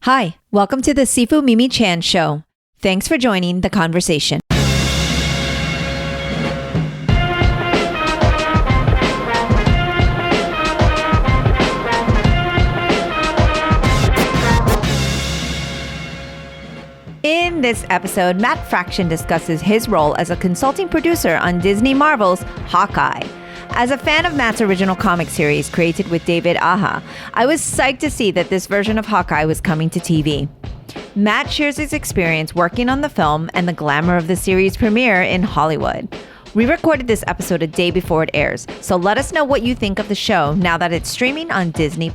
Hi, welcome to the Sifu Mimi Chan Show. Thanks for joining the conversation. In this episode, Matt Fraction discusses his role as a consulting producer on Disney Marvel's Hawkeye. As a fan of Matt's original comic series created with David Aja, I was psyched to see that this version of Hawkeye was coming to TV. Matt shares his experience working on the film and the glamour of the series premiere in Hollywood. We recorded this episode a day before it airs, so let us know what you think of the show now that it's streaming on Disney+.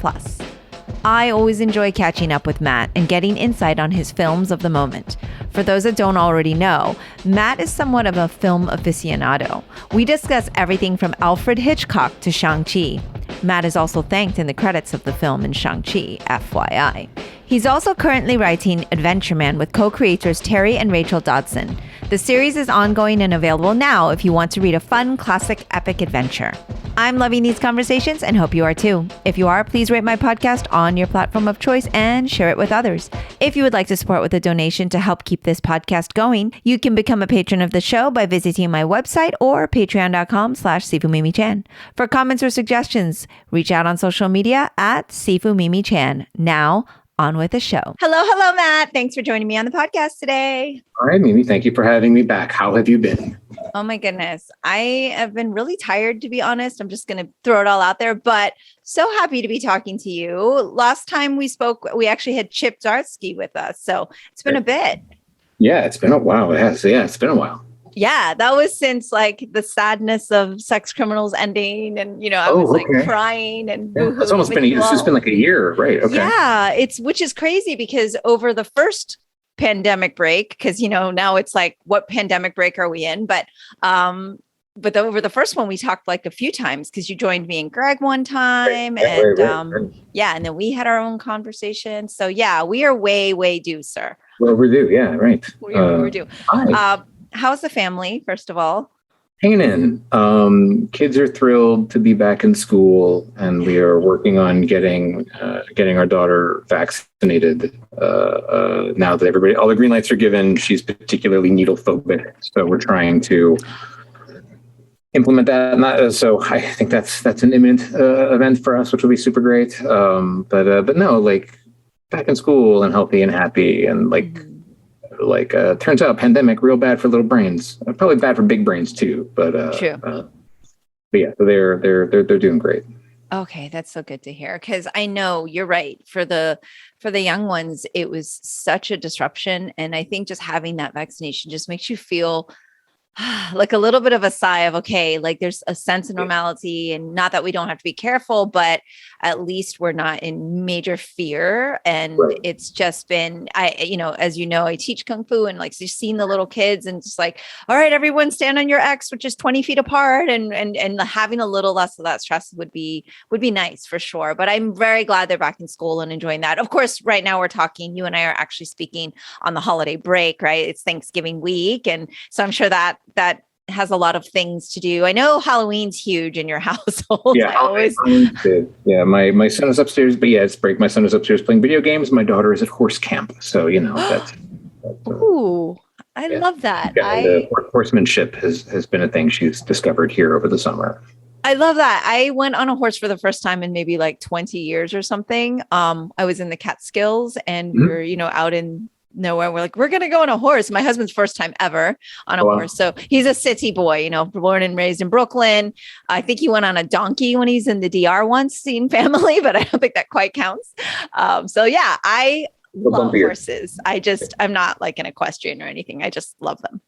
I always enjoy catching up with Matt and getting insight on his films of the moment. For those that don't already know, Matt is somewhat of a film aficionado. We discuss everything from Alfred Hitchcock to Shang-Chi. Matt is also thanked in the credits of the film in Shang-Chi, FYI. He's also currently writing Adventureman with co-creators Terry and Rachel Dodson. The series is ongoing and available now if you want to read a fun, classic, epic adventure. I'm loving these conversations and hope you are too. If you are, please rate my podcast on your platform of choice and share it with others. If you would like to support with a donation to help keep this podcast going, you can become a patron of the show by visiting my website or patreon.com/SifuMimiChan. For comments or suggestions, reach out on social media at SifuMimiChan. Now, on with the show. Hello, Matt. Thanks for joining me on the podcast today. All right, Mimi, thank you for having me back. How have you been? Oh my goodness. I have been really tired, to be honest. I'm just going to throw it all out there, but so happy to be talking to you. Last time we spoke, we actually had Chip Zdarsky with us. So it's been a bit. Yeah, it's been a while. It has. Yeah, it's been a while. Yeah, that was since like the sadness of Sex Criminals ending, and I was like crying and it's almost been it's just been like a year, right? Okay. Yeah, which is crazy because over the first pandemic break, because now it's like, what pandemic break are we in? But over the first one we talked like a few times because you joined me and Greg one time, right. And then we had our own conversation. So yeah, we are way due, sir. Well, we're due. Yeah, right. We're due. How's the family, first of all? Hanging in. Kids are thrilled to be back in school, and we are working on getting our daughter vaccinated. Now that all the green lights are given, she's particularly needle phobic, so we're trying to implement that. So I think that's an imminent event for us, which will be super great. But no, like back in school and healthy and happy, and turns out pandemic real bad for little brains, probably bad for big brains too, but true. But yeah, so they're doing great. Okay, that's so good to hear, because I know you're right. For the young ones, it was such a disruption, and I think just having that vaccination just makes you feel like a little bit of a sigh of, okay, like there's a sense of normality, and not that we don't have to be careful, but at least we're not in major fear. And right. It's just been, as I teach Kung Fu, and like just seeing the little kids and just like, all right, everyone stand on your X, which is 20 feet apart, and having a little less of that stress would be nice for sure. But I'm very glad they're back in school and enjoying that. Of course, right now we're talking, you and I are actually speaking on the holiday break, right? It's Thanksgiving week. And so I'm sure that has a lot of things to do. I know Halloween's huge in your household. Yeah, my son is upstairs, but yeah, it's break. My son is upstairs playing video games. My daughter is at horse camp. So, that's ooh, I love that. The horsemanship has been a thing she's discovered here over the summer. I love that. I went on a horse for the first time in maybe like 20 years or something. I was in the Catskills, and we were, out in nowhere. We're like, we're going to go on a horse. My husband's first time ever on a horse. So he's a city boy, born and raised in Brooklyn. I think he went on a donkey when he's in the DR once, seeing family, but I don't think that quite counts. So yeah, I love horses. I'm not like an equestrian or anything. I just love them.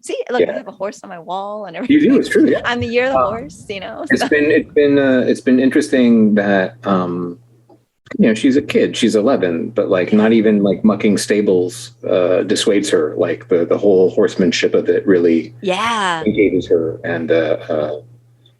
See, look, I have a horse on my wall and everything. You do, it's true. Yeah. I'm the year of the horse, It's been interesting that, she's a kid, she's 11, but like not even like mucking stables dissuades her. Like the whole horsemanship of it really engages her. And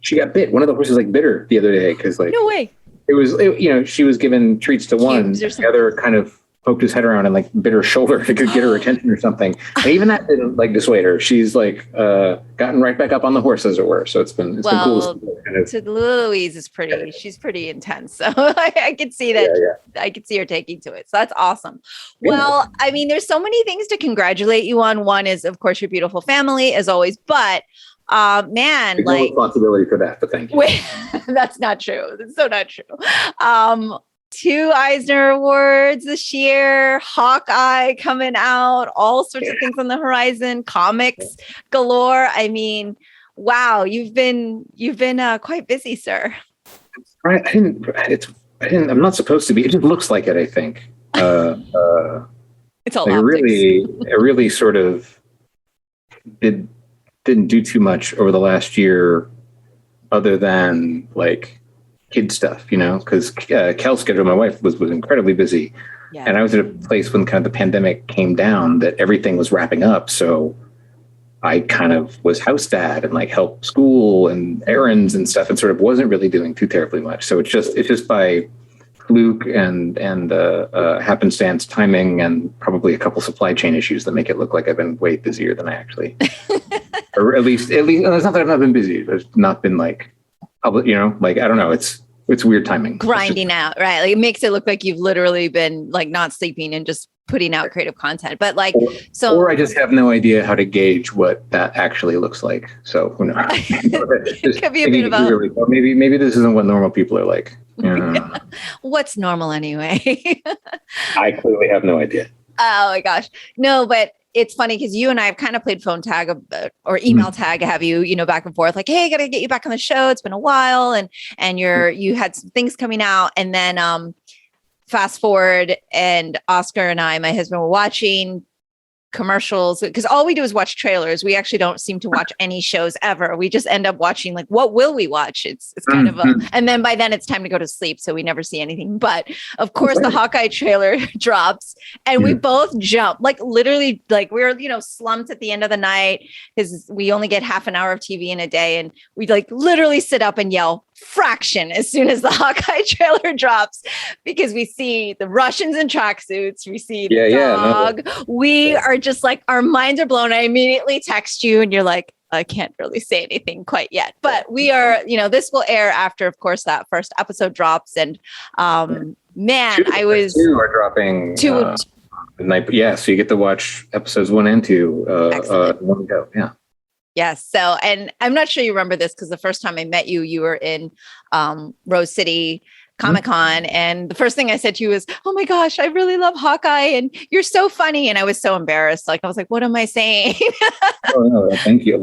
she got bit. One of the horses bit her the other day because no way. It was, she was given treats to one. The other kind of poked his head around and like bit her shoulder to get her attention or something. And even that didn't like dissuade her. She's like gotten right back up on the horse, as it were. So it's been cool. To Louise is pretty. She's pretty intense. So I could see that. Yeah. I could see her taking to it. So that's awesome. Yeah. Well, I mean, there's so many things to congratulate you on. One is, of course, your beautiful family, as always. But man, there's like no responsibility for that. But thank you. Wait, that's not true. That's so not true. 2 Eisner Awards this year, Hawkeye coming out, all sorts of things on the horizon, comics galore. I mean, wow, you've been quite busy, sir. I'm not supposed to be. It just looks like it, I think. It's all like it really sort of didn't do too much over the last year, other than like kid stuff, because Kel's schedule, my wife was incredibly busy. Yeah. And I was at a place when kind of the pandemic came down that everything was wrapping up. So I kind of was house dad and like helped school and errands and stuff, and sort of wasn't really doing too terribly much. So it's just by fluke and happenstance timing and probably a couple supply chain issues that make it look like I've been way busier than I actually, or at least, it's not that I've not been busy. It's not been like, like, I don't know. It's weird timing. Grinding out, right? Like it makes it look like you've literally been like not sleeping and just putting out creative content. But like, or I just have no idea how to gauge what that actually looks like. So who knows? It could be a bit of a... maybe this isn't what normal people are like. Yeah. What's normal anyway? I clearly have no idea. Oh my gosh. No, but it's funny because you and I have kind of played phone tag or email tag, have you, back and forth, like, hey, I got to get you back on the show. It's been a while. And you had some things coming out. And then fast forward, and Oscar and I, my husband, were watching commercials, because all we do is watch trailers. We actually don't seem to watch any shows ever. We just end up watching like, what will we watch? It's kind of and then by then it's time to go to sleep, so we never see anything. But of course the Hawkeye trailer drops and we both jump, like literally, like we're slumped at the end of the night because we only get half an hour of TV in a day, and we like literally sit up and yell fraction as soon as the Hawkeye trailer drops, because we see the Russians in tracksuits, we see the dog. We are just like, our minds are blown. I immediately text you and you're like, I can't really say anything quite yet, but we are, this will air after, of course, that first episode drops. And man, I was... 2 are dropping night. Yeah, so you get to watch episodes 1 and 2 one go. Yeah. Yes. So, and I'm not sure you remember this, because the first time I met you, you were in Rose City Comic-Con. And the first thing I said to you was, oh my gosh, I really love Hawkeye and you're so funny. And I was so embarrassed. Like, I was like, what am I saying? Oh, no, thank you.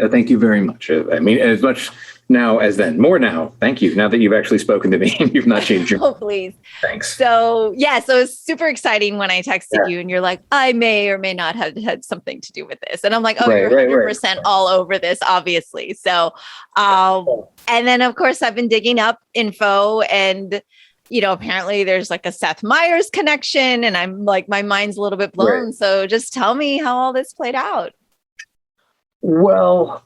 Thank you very much. I mean, as much now as then, more now. Thank you. Now that you've actually spoken to me, you've not changed your... Oh, please. Thanks. So yeah, so it's super exciting when I texted you and you're like, I may or may not have had something to do with this. And I'm like, oh, you're 100% all over this, obviously. So, and then of course I've been digging up info, and apparently there's like a Seth Meyers connection, and I'm like, my mind's a little bit blown. Right. So just tell me how all this played out. Well,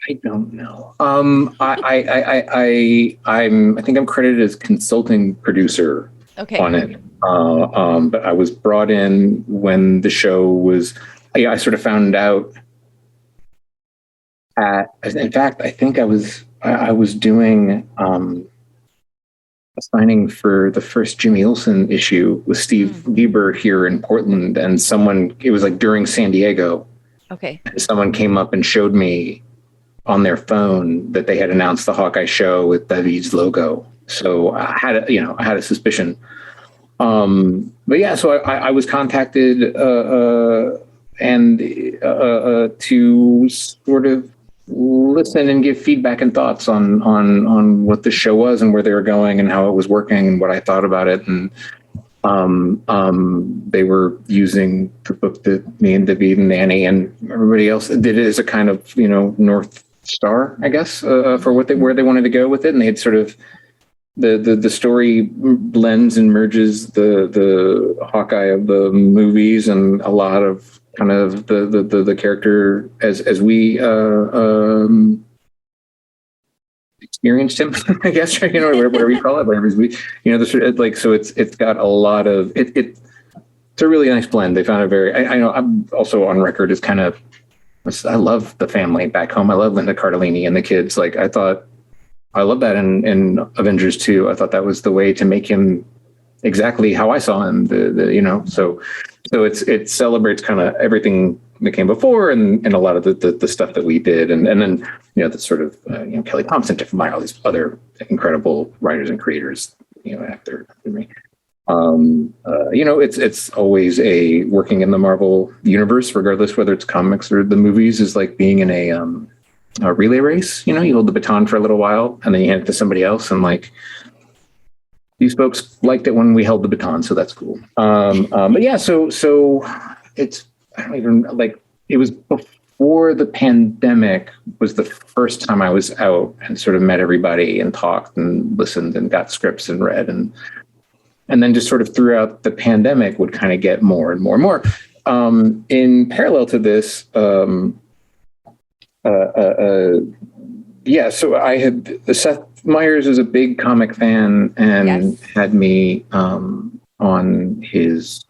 I don't know. I think I'm credited as consulting producer on it. But I was brought in when the show was. I sort of found out. In fact, I think I was doing a signing for the first Jimmy Olsen issue with Steve Lieber here in Portland, and it was like during San Diego. Okay. Someone came up and showed me on their phone that they had announced the Hawkeye show with David's logo. So I had a suspicion. But yeah, so I was contacted and to sort of listen and give feedback and thoughts on what the show was and where they were going and how it was working and what I thought about it. And they were using the book that me and David and Annie and everybody else did it as a kind of North Star, I guess, for where they wanted to go with it. And they had sort of the story blends and merges the Hawkeye of the movies and a lot of kind of the character as we experienced him, I guess, right? Whatever you call it, whatever so it's got a lot of it's a really nice blend. They found a very, I know I'm also on record as kind of, I love the family back home. I love Linda Cardellini and the kids. Like I love that in Avengers 2. I thought that was the way to make him exactly how I saw him. So it celebrates kind of everything that came before and a lot of the stuff that we did. And then, the sort of, Kelly Thompson, Tiff Meyer, all these other incredible writers and creators, after me. It's always working in the Marvel universe, regardless whether it's comics or the movies, is like being in a relay race. You hold the baton for a little while and then you hand it to somebody else, and like these folks liked it when we held the baton, so that's cool. But yeah, so it's, I don't even, like, it was before the pandemic was the first time I was out and sort of met everybody and talked and listened and got scripts and read, and then just sort of throughout the pandemic would kind of get more and more and more. In parallel to this, so I had, Seth Meyers is a big comic fan and had me on his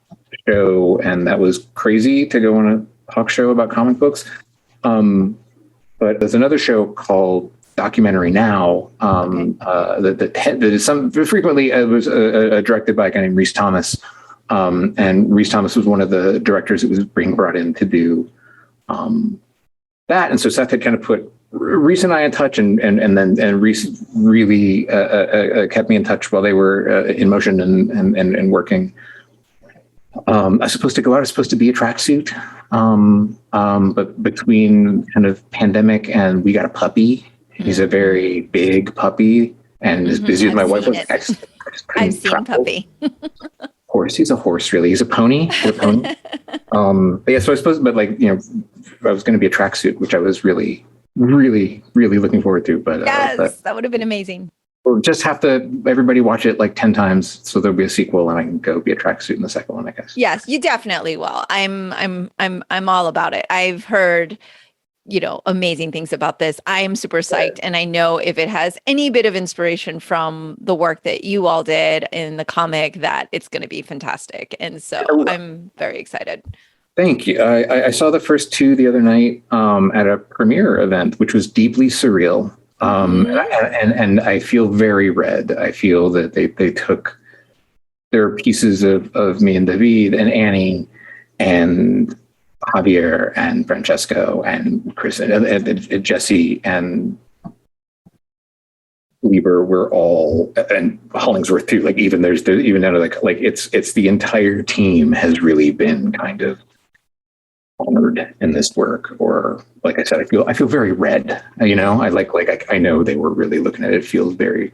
show, and that was crazy to go on a talk show about comic books. But there's another show called Documentary Now that is frequently it was directed by a guy named Rhys Thomas, and Rhys Thomas was one of the directors that was being brought in to do that, and so Seth had kind of put Rhys and I in touch, and Rhys really kept me in touch while they were in motion and working. I was supposed to go out. I was supposed to be a tracksuit, but between kind of pandemic and we got a puppy. He's a very big puppy and as busy as my wife was. I've seen Puppy. Horse. He's a horse, really. He's a pony. But yeah, so I suppose, but like, I was going to be a tracksuit, which I was really, really, really looking forward to. But yes, that would have been amazing. We'll just have to everybody watch it like 10 times, so there'll be a sequel, and I can go be a tracksuit in the second one, I guess. Yes, you definitely will. I'm all about it. I've heard, amazing things about this. I am super psyched, and I know if it has any bit of inspiration from the work that you all did in the comic, that it's going to be fantastic. And so I'm very excited. Thank you. I saw the first two the other night at a premiere event, which was deeply surreal. And I feel very red. I feel that they took, there are pieces of me and David and Annie and Javier and Francesco and Chris and Jesse and Lieber were all, and Hollingsworth too. Like even there's even out of like it's the entire team has really been kind of honored in this work. Or like I said, I feel very red. I know they were really looking at it. It feels very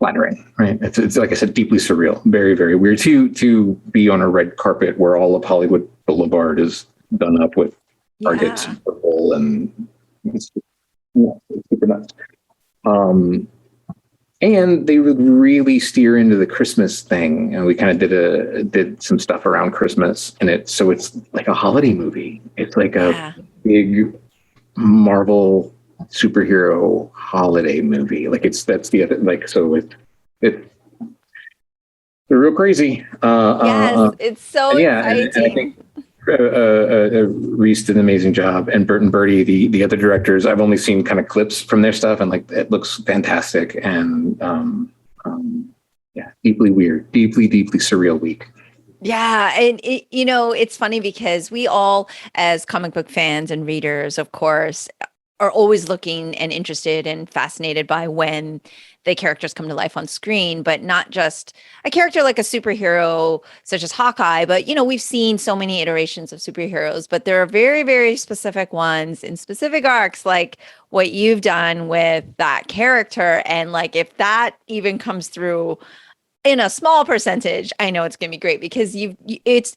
flattering, right? It's like I said, deeply surreal, very, very weird to be on a red carpet where all of Hollywood Boulevard is done up with targets and purple, and it's super nuts. And they would really steer into the Christmas thing, and we kind of did some stuff around Christmas in it. So it's like a holiday movie. It's like a big Marvel superhero holiday movie. Like it's real crazy. Yes, it's so exciting. And I think Rhys did an amazing job, and Bert and Bertie, the other directors, I've only seen kind of clips from their stuff, and like it looks fantastic. And deeply weird, deeply surreal week. Yeah. And it's funny because we all, as comic book fans and readers, of course, are always looking and interested and fascinated by when the characters come to life on screen, but not just a character like a superhero such as Hawkeye. But, we've seen so many iterations of superheroes, but there are very, very specific ones in specific arcs, like what you've done with that character. And like, if that even comes through in a small percentage, I know it's going to be great, because it's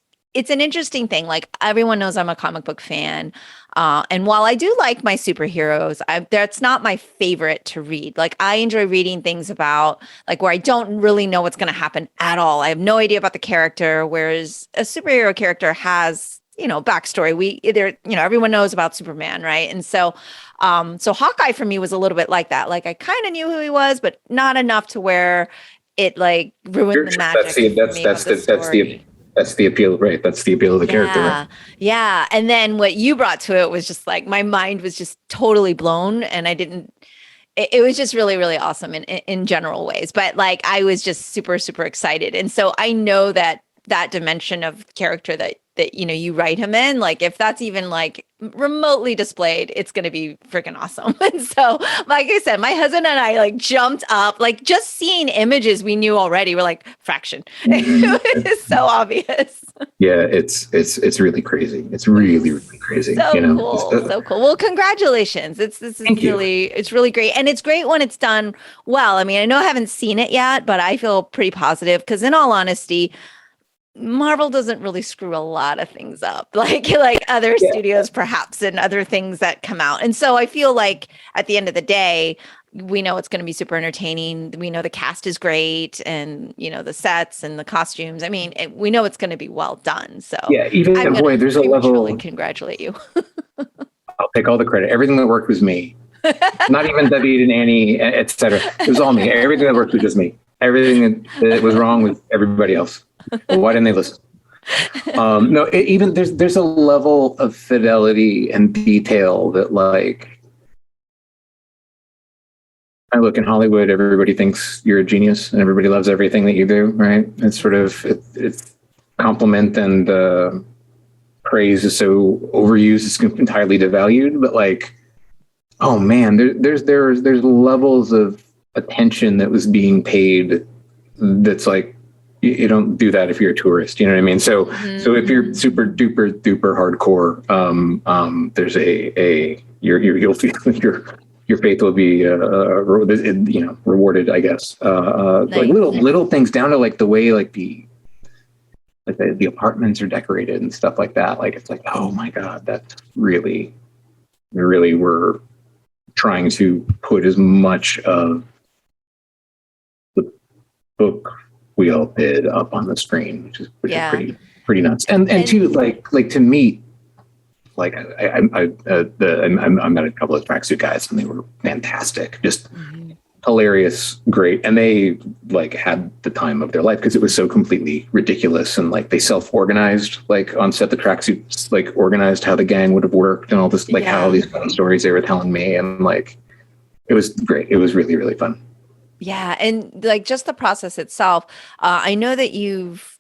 an interesting thing. Like, everyone knows I'm a comic book fan. And while I do like my superheroes, that's not my favorite to read. Like, I enjoy reading things about like where I don't really know what's going to happen at all. I have no idea about the character, whereas a superhero character has backstory. Everyone knows about Superman, right? And so Hawkeye for me was a little bit like that. Like I kind of knew who he was, but not enough to where it like ruined the magic of the story. That's the appeal, right? That's the appeal of the character, right? Yeah. And then what you brought to it was just like my mind was just totally blown, and it was just really, really awesome in general ways. But like I was just super, super excited. And so I know that dimension of character that you write him in, like if that's even like remotely displayed, it's going to be freaking awesome. And so, like I said, my husband and I like jumped up, like just seeing images we knew already. We're like, Fraction. It's so obvious. Yeah, it's really crazy. It's really, really crazy. So cool. So cool. Well, congratulations. It's really great. And it's great when it's done well. I mean, I know I haven't seen it yet, but I feel pretty positive because in all honesty, Marvel doesn't really screw a lot of things up like other studios perhaps, and other things that come out. And so I feel like at the end of the day, we know it's going to be super entertaining. We know the cast is great, and the sets and the costumes. I mean, we know it's going to be well done. So yeah, there's a level. Congratulate you. I'll take all the credit. Everything that worked was me. Not even David and Annie, etc. It was all me. Everything that worked was just me. Everything that was wrong was everybody else. Why didn't they listen? Even there's a level of fidelity and detail that like I look in Hollywood, everybody thinks you're a genius and everybody loves everything that you do, right? It's sort of it's compliment and praise is so overused, it's entirely devalued. But like, oh man, there's levels of attention that was being paid that's like, you don't do that if you're a tourist, you know what I mean? So if you're super duper hardcore, there's you'll feel your faith will be rewarded, I guess. Nice. Like little things down to like the way like the apartments are decorated and stuff like that. Like it's like, oh my God, that's really were trying to put as much of the book we all did up on the screen, which is pretty nuts. And too, like to meet, like I met a couple of tracksuit guys and they were fantastic, just hilarious, great, and they like had the time of their life because it was so completely ridiculous, and like they self-organized, like on set the tracksuits like organized how the gang would have worked and all this, like how all these fun stories they were telling me, and like it was great. It was really, really fun. Yeah. And like just the process itself, I know that you've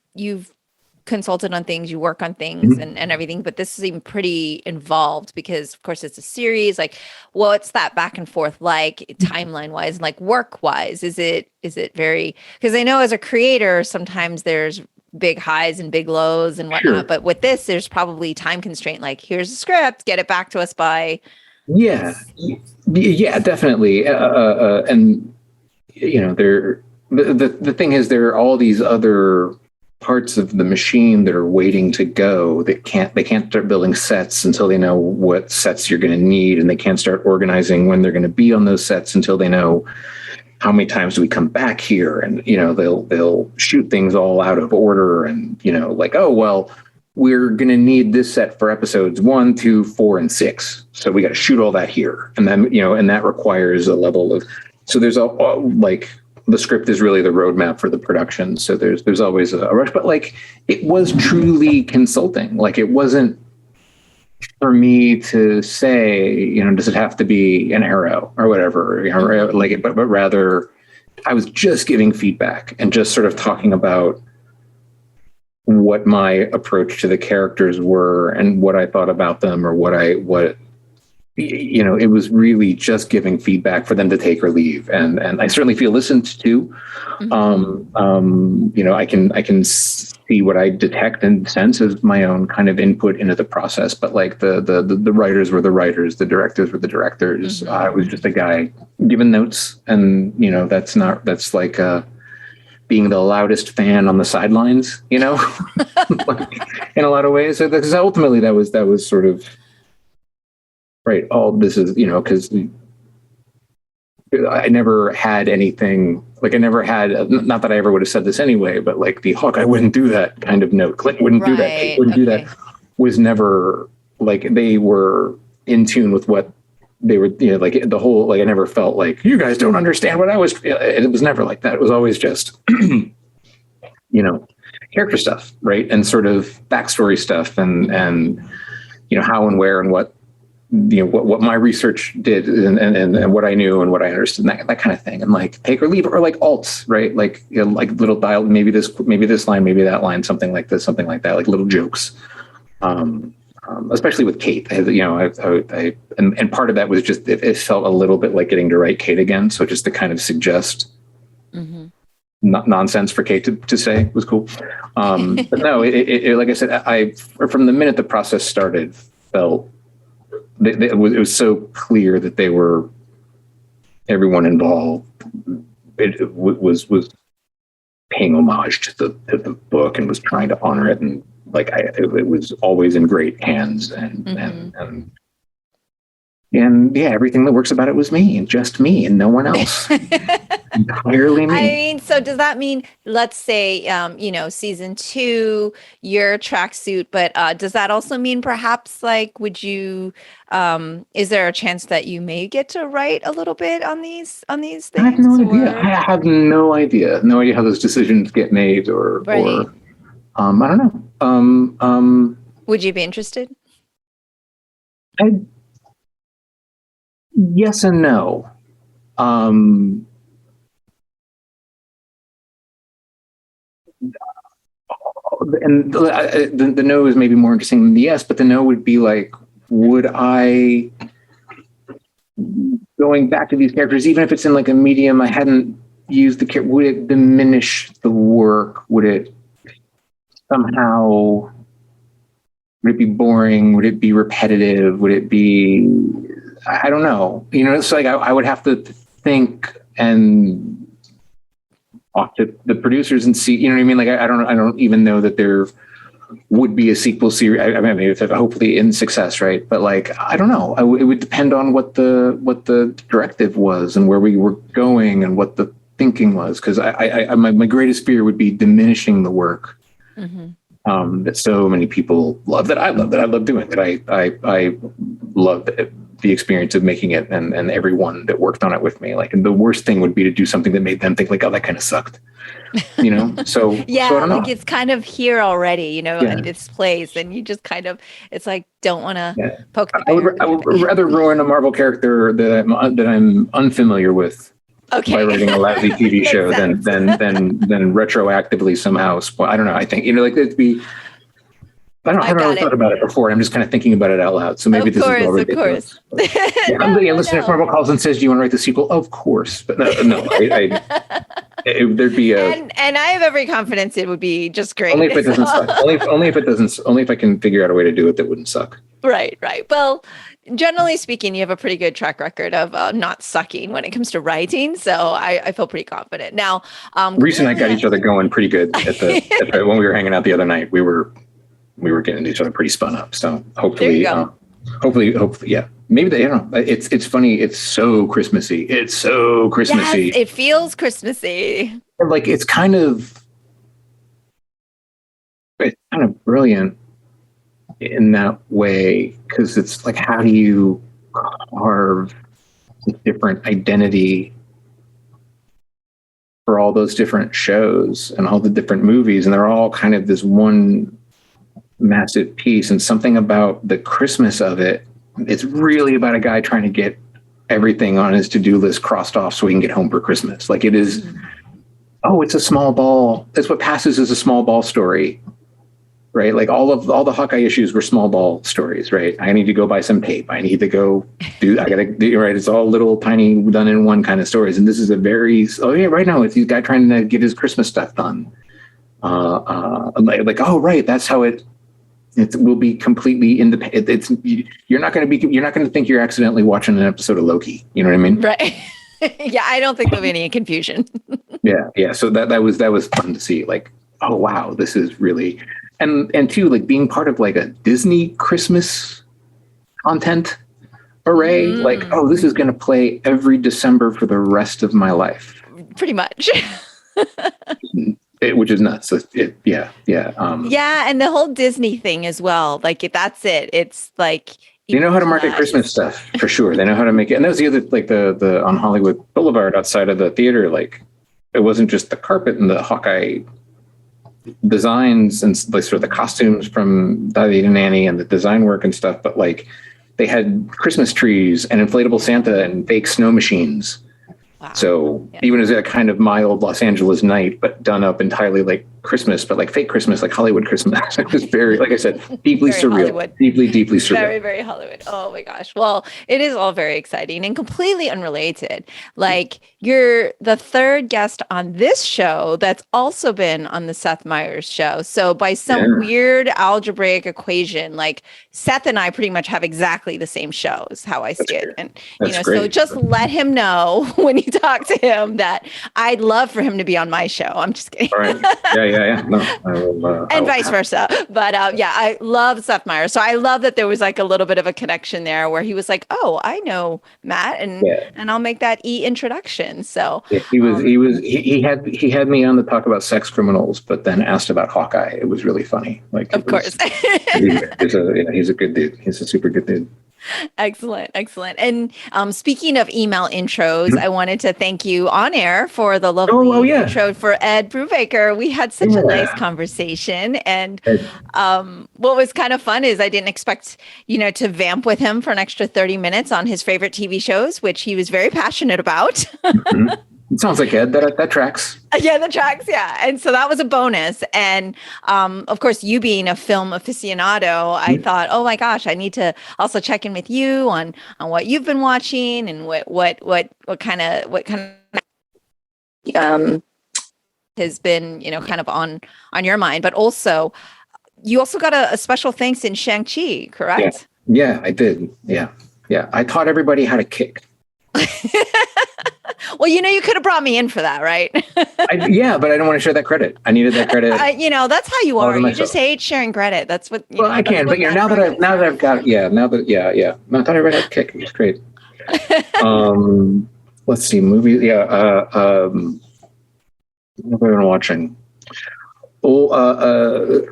consulted on things, you work on things and everything, but this seemed pretty involved because of course it's a series. Like, what's that back and forth like timeline wise and like work wise? Is it very, because I know as a creator, sometimes there's big highs and big lows and whatnot, but with this, there's probably time constraint. Like, here's the script, get it back to us by. Yeah, definitely. And the thing is, there are all these other parts of the machine that are waiting to go they can't start building sets until they know what sets you're going to need, and they can't start organizing when they're going to be on those sets until they know how many times do we come back here, and they'll shoot things all out of order, and like, oh well, we're going to need this set for episodes 1, 2, 4, and 6, so we got to shoot all that here, and then and that requires a level of, so there's like the script is really the roadmap for the production. So there's always a rush, but like it was truly consulting. Like it wasn't for me to say, does it have to be an arrow or whatever, but rather I was just giving feedback and just sort of talking about what my approach to the characters were and what I thought about them, or it was really just giving feedback for them to take or leave. And I certainly feel listened to. I can see what I detect and sense as my own kind of input into the process. But like the writers were the writers, the directors were the directors. I was just a guy giving notes, and that's like being the loudest fan on the sidelines, in a lot of ways. So because ultimately that was sort of. Right. All this is, because I never had anything, like I never had, not that I ever would have said this anyway, but like the Hawkeye wouldn't do that kind of note. Clint wouldn't do that. Kate wouldn't do that. was never like they were in tune with what they were, like the whole, like I never felt like you guys don't understand what I was. It was never like that. It was always just, character stuff, right? And sort of backstory stuff and how and where and what, what my research did and what I knew and what I understood, that kind of thing. And like take or leave it, or like alts, right? Like, like little dial, maybe this line, maybe that line, something like this, something like that, like little jokes. Especially with Kate, and part of that was just, it felt a little bit like getting to write Kate again. So just to kind of suggest nonsense for Kate to say was cool. But no, it like I said, I from the minute the process started, felt it was so clear that everyone involved. It was paying homage to the book and was trying to honor it, and like it was always in great hands, and yeah, everything that works about it was me, and just me, and no one else. Entirely me. I mean, so does that mean, let's say, season 2, your tracksuit, but does that also mean perhaps like, would you, is there a chance that you may get to write a little bit on these things? I have no idea. I have no idea how those decisions get made, or I don't know. Would you be interested? Yes and no. And the no is maybe more interesting than the yes, but the no would be like, would I, going back to these characters, even if it's in like a medium I hadn't used would it diminish the work? Would it somehow, would it be boring? Would it be repetitive? Would it be, I don't know. It's like I would have to think and talk to the producers and see, you know what I mean? Like, I don't even know that there would be a sequel series. I mean, it's hopefully in success, right? But like, I don't know. It would depend on what the directive was and where we were going and what the thinking was. Cause my greatest fear would be diminishing the work that so many people love, that I love doing, that I love the experience of making it, and everyone that worked on it with me. Like, and the worst thing would be to do something that made them think like, oh, that kind of sucked, So yeah, so I don't know. like it's kind of here already, in its place, and you just kind of, it's like, don't want to poke the bear. I would rather ruin a Marvel character that I'm unfamiliar with by writing a lousy TV show than retroactively somehow spoil. I don't know. I think, like it'd be, I haven't really thought about it before. I'm just kind of thinking about it out loud. So maybe this is all ridiculous. Of course. Listen, if Marvel calls and says, do you want to write the sequel? Of course. But no, there'd be a... And I have every confidence it would be just great. Only if it doesn't suck. Only if I can figure out a way to do it that wouldn't suck. Right. Well, generally speaking, you have a pretty good track record of not sucking when it comes to writing. So I feel pretty confident. Now, Reese and I got each other going pretty good when we were hanging out the other night. We were getting each other pretty spun up. So hopefully, yeah. Maybe it's funny. It's so Christmassy. Yes, it feels Christmassy. Like it's kind of brilliant in that way, because it's like, how do you carve a different identity for all those different shows and all the different movies, and they're all kind of this one massive piece. And something about the Christmas of it, it's really about a guy trying to get everything on his to-do list crossed off so he can get home for Christmas. Like it is, it's a small ball. That's what passes as a small ball story, right? Like all the Hawkeye issues were small ball stories, right? I need to go buy some tape. I need to go right. It's all little tiny done in one kind of stories. And this is a very, right now it's this guy trying to get his Christmas stuff done. That's how it will be completely independent. You're not going to think you're accidentally watching an episode of Loki. You know what I mean? Right. Yeah. I don't think there'll be any confusion. Yeah. So that was fun to see. Like, oh wow, this is really, and too, like being part of like a Disney Christmas content array. Like, oh, this is going to play every December for the rest of my life. Pretty much. which is nuts. Yeah. Yeah, and the whole Disney thing as well. Like that's it. It's like they know how to market Christmas stuff for sure. They know how to make it. And that was the other, like the on Hollywood Boulevard outside of the theater, like it wasn't just the carpet and the Hawkeye designs and like sort of the costumes from Daddy and Nanny and the design work and stuff, but like they had Christmas trees and inflatable Santa and fake snow machines. Wow. So even as a kind of mild Los Angeles night, but done up entirely like Christmas, but like fake Christmas, like Hollywood Christmas. It was very, like I said, deeply surreal, Hollywood. Deeply surreal. Very, very Hollywood. Oh my gosh. Well, it is all very exciting and completely unrelated. Like you're the third guest on this show that's also been on the Seth Meyers show. So by some weird algebraic equation, like Seth and I pretty much have exactly the same shows, how I see it. And, so just let him know when you talk to him that I'd love for him to be on my show. I'm just kidding. All right. Yeah. No, I will, and vice versa. But I love Seth Meyers. So I love that there was like a little bit of a connection there where he was like, oh, I know Matt and I'll make that introduction. So he had me on to talk about sex criminals, but then asked about Hawkeye. It was really funny. Like, of course. He's a good dude. He's a super good dude. Excellent. And speaking of email intros, I wanted to thank you on air for the lovely intro for Ed Brubaker. We had such a nice conversation. And what was kind of fun is I didn't expect, to vamp with him for an extra 30 minutes on his favorite TV shows, which he was very passionate about. Mm-hmm. It sounds like Ed. That tracks. Yeah, that tracks. Yeah. And so that was a bonus. And of course, you being a film aficionado, I thought, oh my gosh, I need to also check in with you on what you've been watching and what kind of has been, kind of on your mind. But also, you also got a special thanks in Shang-Chi, correct? Yeah, I did. Yeah. I taught everybody how to kick. Well, you could have brought me in for that, right? But I don't want to share that credit. I needed that credit. That's how you are. You just hate sharing credit. That's what. I can, but now that I've got, I thought I read that kick. It's great. Let's see, movies. What have I been watching?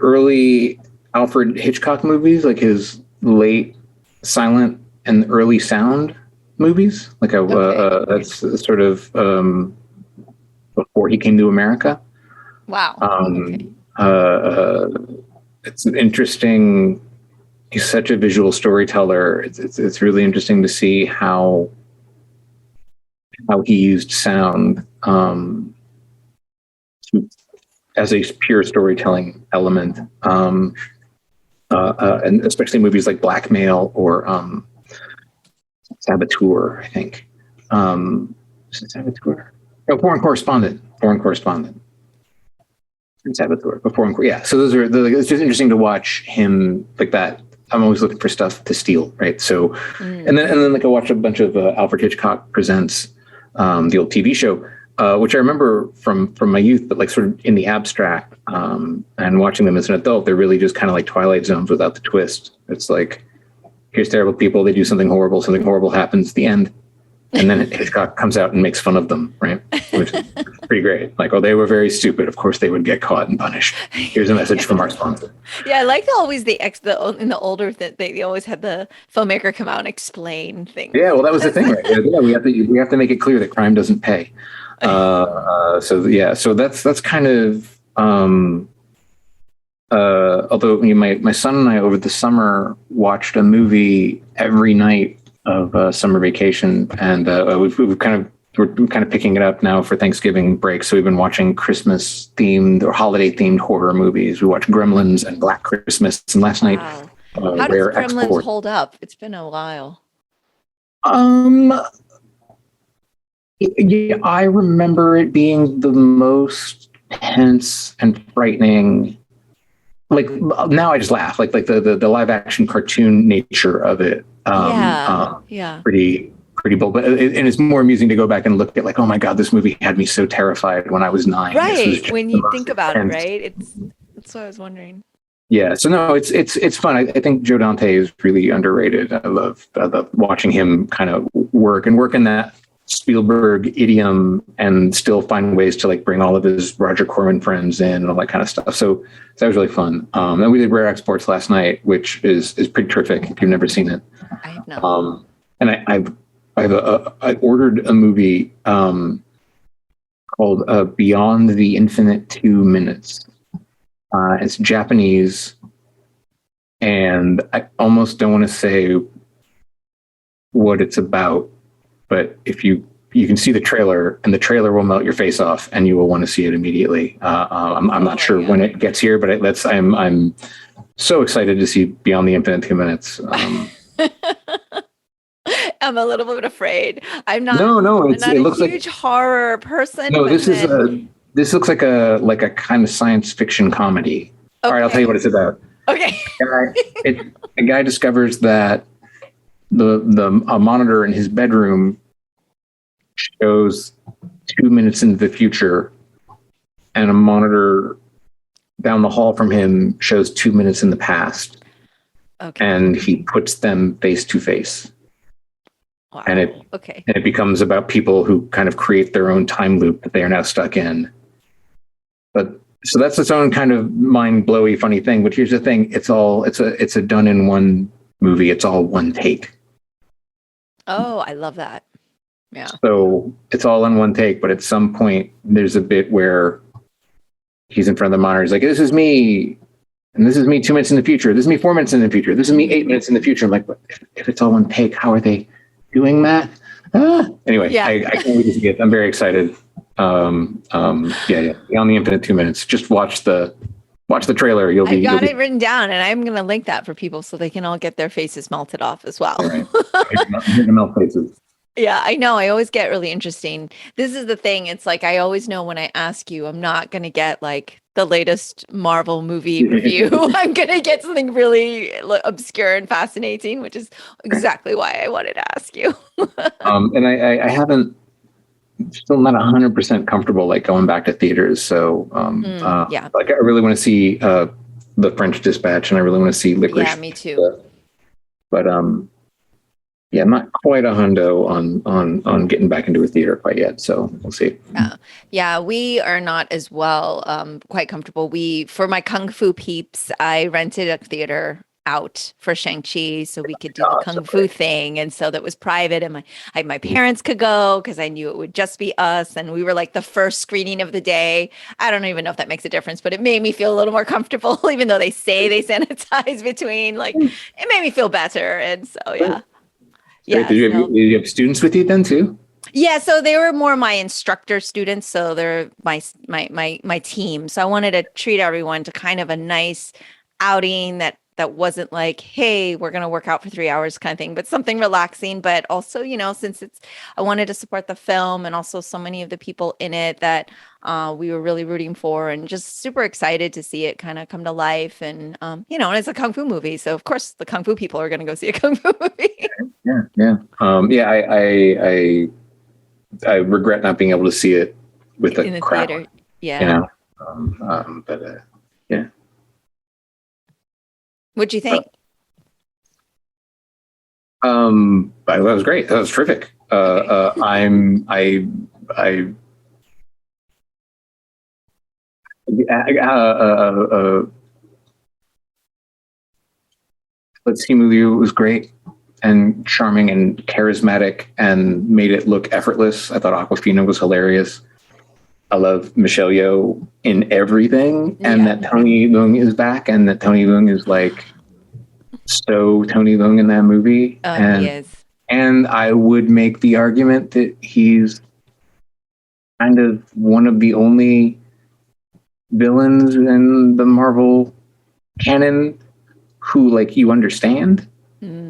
Early Alfred Hitchcock movies, like his late silent and early sound movies, like that's sort of before he came to America. Wow. It's an interesting. He's such a visual storyteller. It's really interesting to see how he used sound as a pure storytelling element, and especially movies like Blackmail or Saboteur, I think. Is it Saboteur? Oh, Foreign Correspondent. And Saboteur. So those are it's just interesting to watch him like that. I'm always looking for stuff to steal, right? So, and then like I watched a bunch of Alfred Hitchcock Presents, the old TV show, which I remember from my youth, but like sort of in the abstract, and watching them as an adult, they're really just kind of like Twilight Zones without the twist. It's like, here's terrible people, they do something horrible happens at the end, and then Hitchcock comes out and makes fun of them, right? Which is pretty great. Like, oh, they were very stupid. Of course they would get caught and punished. Here's a message from our sponsor. Yeah, I like always in the older that they always had the filmmaker come out and explain things. Yeah, well, that was the thing, right? Yeah, we have to make it clear that crime doesn't pay. So that's kind of although my son and I over the summer watched a movie every night of summer vacation, and we're kind of picking it up now for Thanksgiving break. So we've been watching Christmas themed or holiday themed horror movies. We watched Gremlins and Black Christmas, and last night. How does Gremlins hold up? It's been a while. Yeah, I remember it being the most tense and frightening. Like now I just laugh, like the live action cartoon nature of it. Pretty bold, but and it's more amusing to go back and look at like, oh my God, this movie had me so terrified when I was 9. Right. When you think about it, right? That's what I was wondering. Yeah. So no, it's fun. I think Joe Dante is really underrated. I love watching him kind of work in that Spielberg idiom and still find ways to like bring all of his Roger Corman friends in and all that kind of stuff. So that was really fun. And we did Rare Exports last night, which is pretty terrific if you've never seen it. I have not. And I ordered a movie called Beyond the Infinite 2 Minutes. It's Japanese, and I almost don't want to say what it's about, but if you can see the trailer, and the trailer will melt your face off, and you will want to see it immediately. I'm not sure when it gets here, but I'm so excited to see Beyond the Infinite 2 Minutes. I'm a little bit afraid. I'm not. No, it looks like a huge horror person. No, this looks like a kind of science fiction comedy. Okay. All right, I'll tell you what it's about. Okay. A guy discovers that a monitor in his bedroom shows 2 minutes into the future, and a monitor down the hall from him shows 2 minutes in the past. Okay. And he puts them face to face. Wow. And it becomes about people who kind of create their own time loop that they are now stuck in. But so that's its own kind of mind-blowy, funny thing. But here's the thing: it's a done in one movie. It's all one take. Oh, I love that. Yeah. So it's all in one take. But at some point, there's a bit where he's in front of the monitor. He's like, "This is me." And this is me 2 minutes in the future. This is me 4 minutes in the future. This is me 8 minutes in the future. I'm like, but if it's all one take, how are they doing that? Anyway, yeah. I can't wait to see it. I'm very excited. Yeah. Beyond the Infinite 2 Minutes. Just watch the trailer. I got it written down, and I'm going to link that for people so they can all get their faces melted off as well. Right. Melt faces. Yeah, I know. I always get really interesting. This is the thing. It's like, I always know when I ask you, I'm not going to get like the latest Marvel movie review. I'm going to get something really obscure and fascinating, which is exactly why I wanted to ask you. And I haven't, still not 100% comfortable like going back to theaters. So like I really want to see The French Dispatch, and I really want to see Licorice. Yeah, me too. But yeah, I'm not quite a hundo on getting back into a theater quite yet, so we'll see. Yeah, we are not as well quite comfortable. For my Kung Fu peeps, I rented a theater out for Shang-Chi so we could do the Kung Fu thing, and so that was private, and my parents could go because I knew it would just be us, and we were like the first screening of the day. I don't even know if that makes a difference, but it made me feel a little more comfortable, even though they say they sanitize between. Like, it made me feel better, and so yeah. Yeah. Did you have students with you then too? Yeah, so they were more my instructor students, so they're my team. So I wanted to treat everyone to kind of a nice outing that wasn't like, hey, we're going to work out for 3 hours kind of thing, but something relaxing. But also, since I wanted to support the film and also so many of the people in it that we were really rooting for, and just super excited to see it kind of come to life. And, and it's a Kung Fu movie. So of course the Kung Fu people are going to go see a Kung Fu movie. Yeah. I regret not being able to see it with a crowd. Theater. Yeah. Yeah. What'd you think? That was great. That was terrific. Simu Liu was great and charming and charismatic and made it look effortless. I thought Awkwafina was hilarious. I love Michelle Yeoh in everything, and that Tony Leung is back, and that Tony Leung is like so Tony Leung in that movie. He is. And I would make the argument that he's kind of one of the only villains in the Marvel canon who, like, you understand.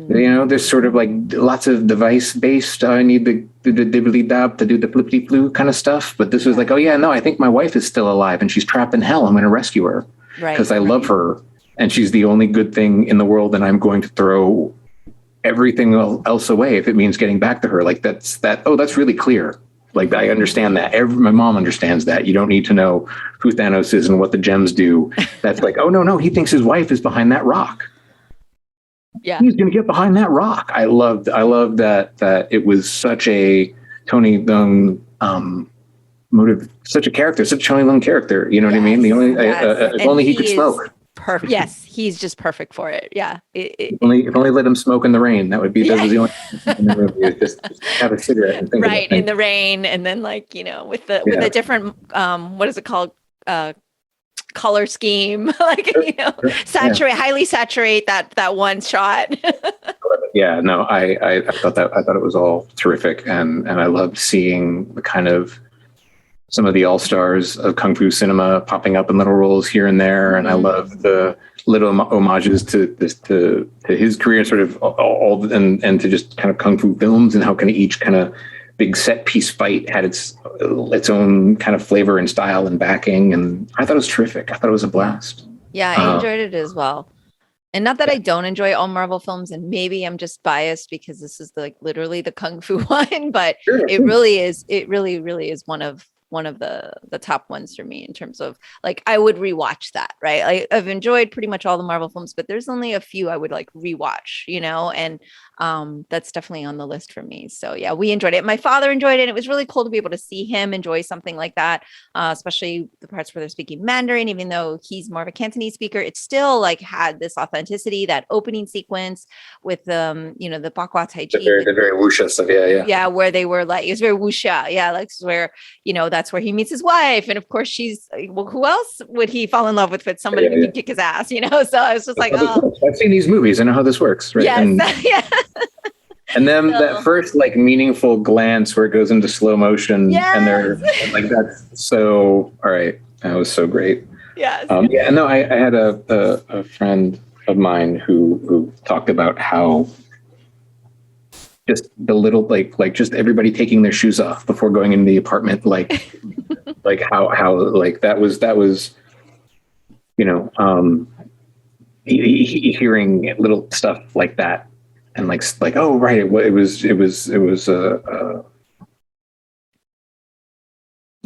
There's sort of like lots of device-based, I need the dibbly-dab to do the flippity-flu kind of stuff. But this was like, oh yeah, no, I think my wife is still alive and she's trapped in hell. I'm going to rescue her because I love her. And she's the only good thing in the world. And I'm going to throw everything else away if it means getting back to her. Like that's really clear. Like I understand that. My mom understands that. You don't need to know who Thanos is and what the gems do. That's like, oh no, he thinks his wife is behind that rock. Yeah, he's going to get behind that rock. I loved that it was such a Tony Leung motive, such a character, such a Tony Leung character. You know what I mean? The only if only he could smoke. Perfect. Yes, he's just perfect for it. Yeah. If only let him smoke in the rain. That was the only thing in the movie. Is just have a cigarette and think right in the rain, and then like with the different what is it called, color scheme, like highly saturate that one shot. Yeah, no, I thought it was all terrific, and I loved seeing the kind of some of the all-stars of Kung Fu cinema popping up in little roles here and there. And I love the little homages to his career, sort of all and to just kind of Kung Fu films, and how kind of each kind of big set piece fight had its own kind of flavor and style and backing. And I thought it was terrific. I thought it was a blast. Yeah, I enjoyed it as well. And not that I don't enjoy all Marvel films, and maybe I'm just biased because this is literally the Kung Fu one, but it really is one of the top ones for me in terms of I would rewatch that, right? I've enjoyed pretty much all the Marvel films, but there's only a few I would rewatch, and that's definitely on the list for me. So yeah, we enjoyed it. My father enjoyed it. It was really cool to be able to see him enjoy something like that, especially the parts where they're speaking Mandarin. Even though he's more of a Cantonese speaker, it still had this authenticity. That opening sequence with the Bakwa Tai Chi, the very wuxia stuff, yeah, where they were it was very wuxia, where that's where he meets his wife, and of course she's who else would he fall in love with but somebody who can kick his ass, so I was just I've seen these movies, I know how this works, right? Yes. Yeah. And then that first meaningful glance where it goes into slow motion, and they're that's so all right. That was so great. Yes. No, I had a friend of mine who talked about how just the little just everybody taking their shoes off before going into the apartment, how that was hearing little stuff like that. And oh right, it was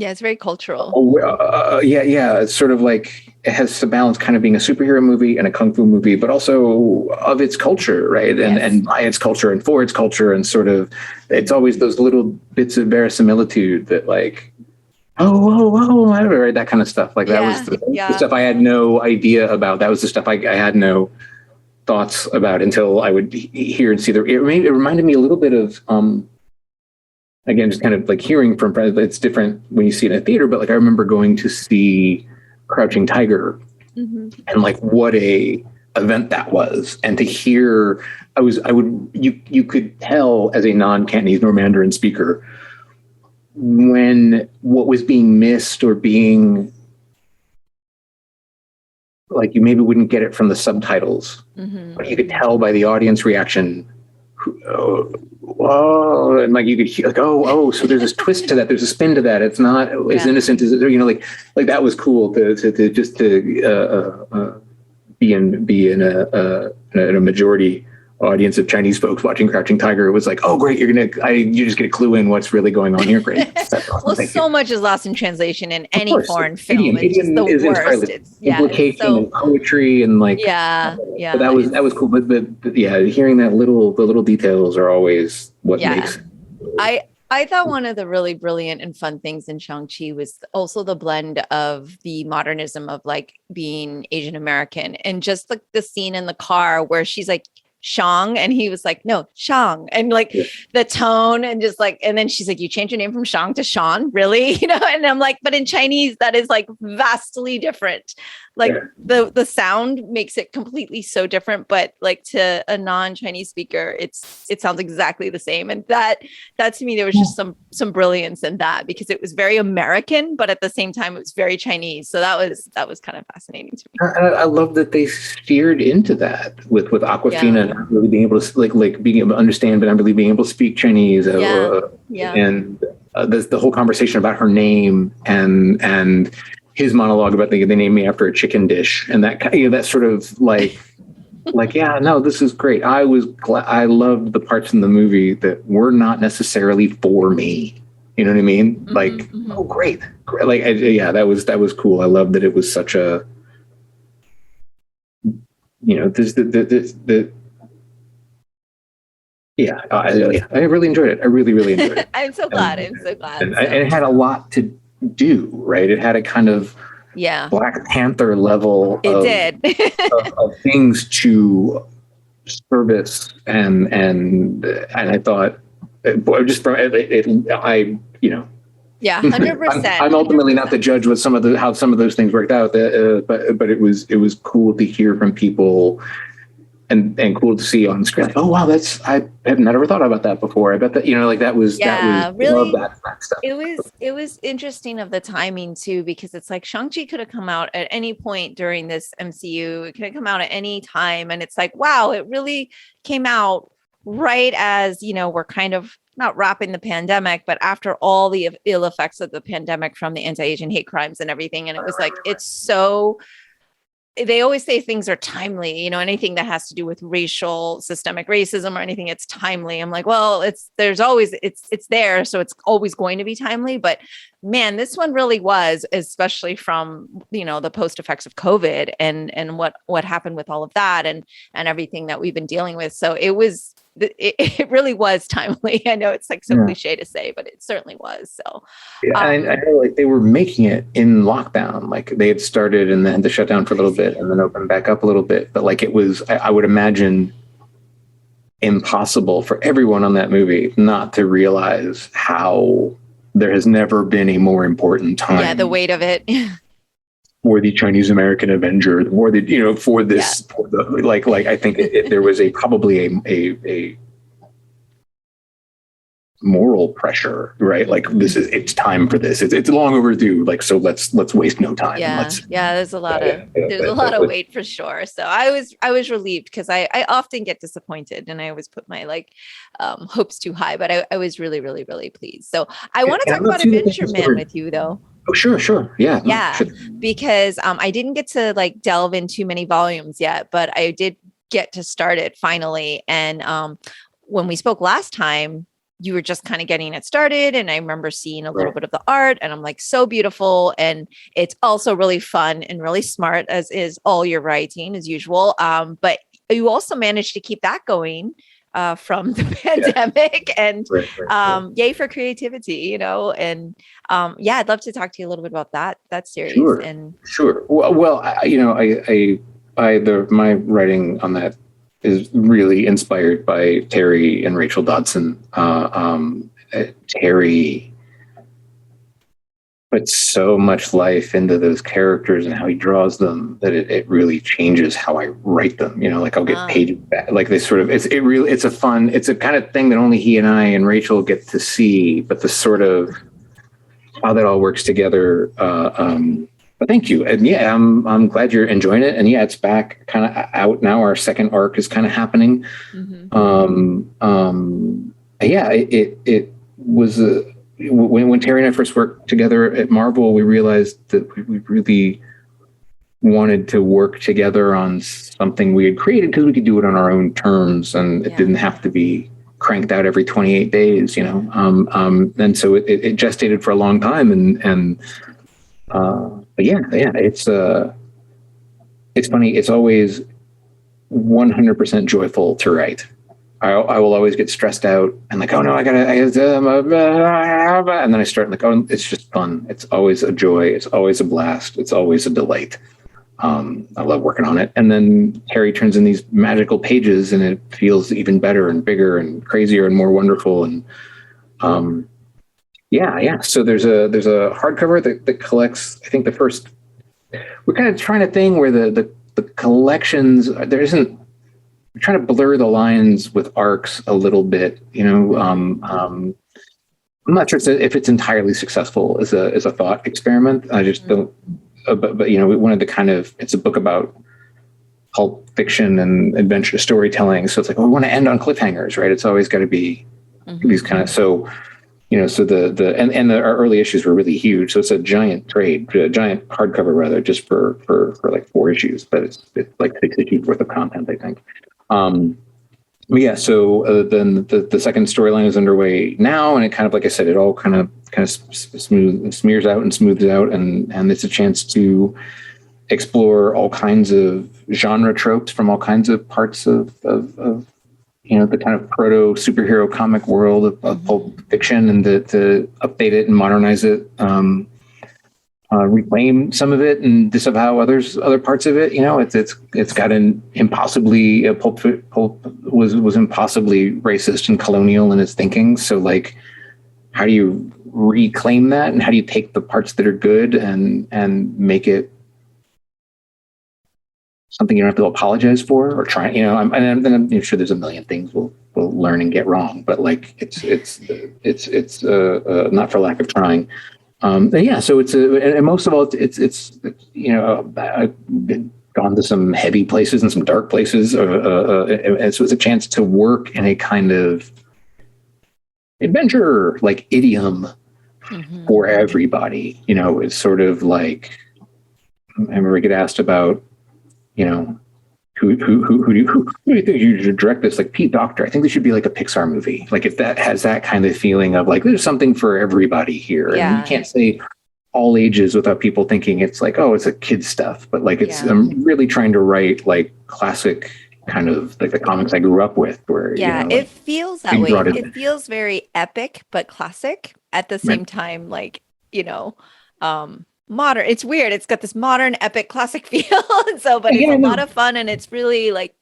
it's very cultural. It's sort of it has the balance kind of being a superhero movie and a kung fu movie, but also of its culture, right? And by its culture and for its culture, and sort of it's always those little bits of verisimilitude that whatever, right? That kind of stuff. That was the stuff I had no idea about. That was the stuff I had no thoughts about until I would hear and see it reminded me a little bit of again, just kind of hearing from friends. It's different when you see it in a theater, but I remember going to see Crouching Tiger, and what a event that was, and to hear you could tell as a non-Cantonese nor Mandarin speaker when what was being missed or being you maybe wouldn't get it from the subtitles, but you could tell by the audience reaction. Whoa, and you could hear so there's this twist to that. There's a spin to that. It's not as innocent as that was cool to be in a majority audience of Chinese folks watching Crouching Tiger. It was oh great, you just get a clue in what's really going on here. Great. Well, so much is lost in translation in any foreign film. It's just the worst. It's implication and poetry and But that was cool. But hearing the little details are always what makes it. I thought one of the really brilliant and fun things in Shang-Chi was also the blend of the modernism of being Asian American, and just the scene in the car where she's Shang, and he was no, Shang, and the tone, and just and then she's you changed your name from Shang to Sean, really? And I'm but in Chinese that is vastly different. The sound makes it completely so different, but to a non-Chinese speaker it sounds exactly the same. And that to me, there was just some brilliance in that, because it was very American, but at the same time it was very Chinese. So that was kind of fascinating to me. I love that they steered into that with Awkwafina not really being able to being able to understand, but not really being able to speak Chinese. And the whole conversation about her name and his monologue about they named me after a chicken dish, and that that sort of this is great. I loved the parts in the movie that were not necessarily for me. You know what I mean? Oh, great. That was cool. I love that it was such a Yeah, I really enjoyed it. I really, really enjoyed it. I'm so glad. I'm so glad. And it had a lot to do, right? It had a kind of yeah, Black Panther level it did. of things to service, and I thought, boy, just from Yeah, 100%. I'm ultimately not the judge with how some of those things worked out, but it was cool to hear from people and cool to see on screen. Like, oh wow, I have never thought about that before. I bet that that was really. Love that stuff. It was interesting of the timing too, because it's like Shang-Chi could have come out at any point during this MCU. It could have come out at any time, and it's like, wow, it really came out right as we're kind of not wrapping the pandemic, but after all the ill effects of the pandemic from the anti-Asian hate crimes and everything. And it was like, it's so, they always say things are timely, anything that has to do with racial systemic racism or anything, it's timely. I'm like, well, it's there. So it's always going to be timely. But man, this one really was, especially from, the post effects of COVID and what happened with all of that and everything that we've been dealing with. So it really was timely. I know it's like so cliche to say, but it certainly was. So I know like they were making it in lockdown, like they had started and then had to shut down for a little bit and then open back up a little bit. But like it was, I would imagine, impossible for everyone on that movie not to realize how there has never been a more important time. Yeah, the weight of it. For the Chinese American Avenger, or for this, for the, I think there was probably a moral pressure, right? Like it's time for this. It's long overdue. Like, so let's waste no time. Yeah, there's a lot of weight for sure. So I was relieved because I often get disappointed and I always put my hopes too high, but I was really, really, really pleased. So I want to talk about Adventureman with you though. Oh, sure. Yeah. Sure. Because I didn't get to delve in too many volumes yet, but I did get to start it finally. And when we spoke last time, you were just kind of getting it started. And I remember seeing a little bit of the art and I'm like, so beautiful. And it's also really fun and really smart, as is all your writing as usual. But you also managed to keep that going from the pandemic and yay for creativity, and I'd love to talk to you a little bit about that series. Sure. Well, my writing on that is really inspired by Terry and Rachel Dodson. Terry puts so much life into those characters and how he draws them that it really changes how I write them. I'll get pages back. Like they sort of, it's a kind of thing that only he and I and Rachel get to see, but the sort of how that all works together. But thank you. And I'm glad you're enjoying it. And it's back kind of out now. Our second arc is kind of happening. Mm-hmm. It was when Terry and I first worked together at Marvel, we realized that we really wanted to work together on something we had created because we could do it on our own terms and it didn't have to be cranked out every 28 days, and so it gestated for a long time it's funny. It's always 100% joyful to write. I will always get stressed out and like, oh no, and then I start like, oh, it's just fun. It's always a joy. It's always a blast. It's always a delight. I love working on it. And then Terry turns in these magical pages and it feels even better and bigger and crazier and more wonderful. And so there's a hardcover that collects, I think we're kind of trying a thing where the collections, we're trying to blur the lines with arcs a little bit, I'm not sure if it's entirely successful as a thought experiment. I just don't, but we wanted to kind of, it's a book about pulp fiction and adventure storytelling. So it's like, we want to end on cliffhangers, right? It's always got to be these kind of, so our early issues were really huge. So it's a giant giant hardcover rather, just for like 4 issues, but it's like 6 issues worth of content, I think. So then the second storyline is underway now, and it kind of, like I said, it all kind of smears out and smooths out, and it's a chance to explore all kinds of genre tropes from all kinds of parts of the kind of proto superhero comic world of Pulp Fiction, and to update it and modernize it, reclaim some of it and disavow other parts of it. It's got an impossibly Pulp was impossibly racist and colonial in its thinking. So like, how do you reclaim that, and how do you take the parts that are good and make it something you don't have to apologize for or try? I'm sure there's a million things we'll learn and get wrong, but like it's not for lack of trying. So and most of all, it's I've been gone to some heavy places and some dark places, and so it's a chance to work in a kind of adventure like idiom for everybody. It's sort of like, I remember I get asked about, who do you think you should direct this? Like Pete Docter. I think this should be like a Pixar movie. Like if that has that kind of feeling of like, there's something for everybody here. Yeah. And you can't say all ages without people thinking it's like, oh, it's a kid's stuff. But like, I'm really trying to write like classic kind of like the comics I grew up with, where, it feels that way. It feels very epic, but classic at the same time, like, modern. It's weird. It's got this modern, epic, classic feel. But it's a lot of fun, and it's really like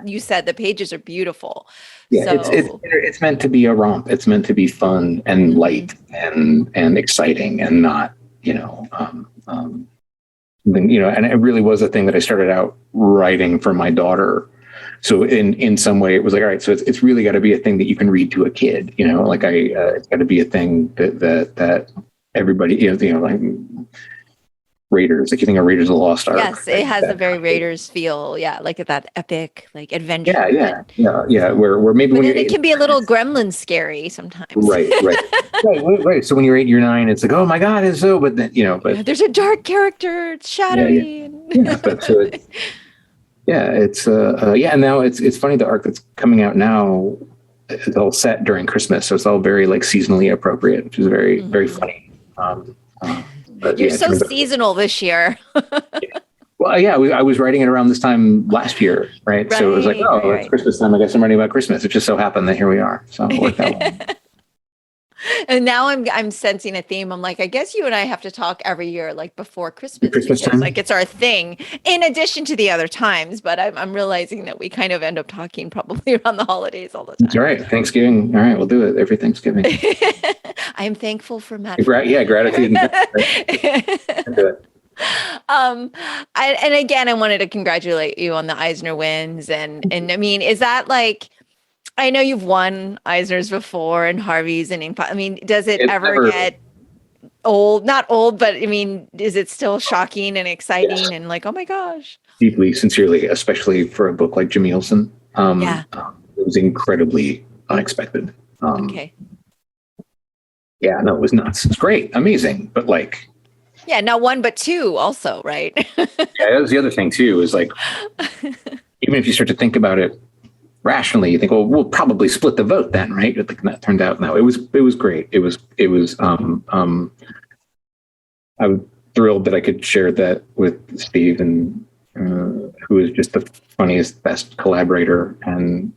you said, the pages are beautiful. Yeah, so, it's meant to be a romp. It's meant to be fun and light and exciting, and not and it really was a thing that I started out writing for my daughter. So in some way, it was like, all right, so it's really got to be a thing that you can read to a kid. It's got to be a thing that everybody, like Raiders, like you think of Raiders of the Lost Ark. Yes, it has a very Raiders feel. Yeah, like that epic, like adventure. Yeah. Where maybe but when it can be a little gremlin scary sometimes. Right. Right. So when you're 8 or 9, it's like, oh my God, it's so. But then but there's a dark character. It's shadowy. But so it's and now it's funny, the arc that's coming out now, it's all set during Christmas, so it's all very like seasonally appropriate, which is very very funny. But you're so seasonal this year. Well, I was writing it around this time last year, right? So it was like, it's Christmas time. I guess I'm writing about Christmas. It just so happened that here we are. So it worked out. And now I'm sensing a theme. I'm like, I guess you and I have to talk every year, like before Christmas. Christmas time, like it's our thing, in addition to the other times. But I'm realizing that we kind of end up talking probably around the holidays all the time. That's right. Thanksgiving. All right, we'll do it every Thanksgiving. I'm thankful for Matt. Gratitude. And again, I wanted to congratulate you on the Eisner wins, and I mean, is that like, I know you've won Eisners before and Harveys and I mean, does it ever get old? Not old, but I mean, is it still shocking and exciting and like, oh my gosh? Deeply, sincerely, especially for a book like Jimmy Olsen. It was incredibly unexpected. Okay. Yeah, no, it was nuts. It's great, amazing, but like. Yeah, not one, but two also, right? Yeah, that was the other thing too, is like, even if you start to think about it rationally, you think, well, we'll probably split the vote then, right? But that turned out, no, it was great. It was I was thrilled that I could share that with Steve, and who is just the funniest, best collaborator, and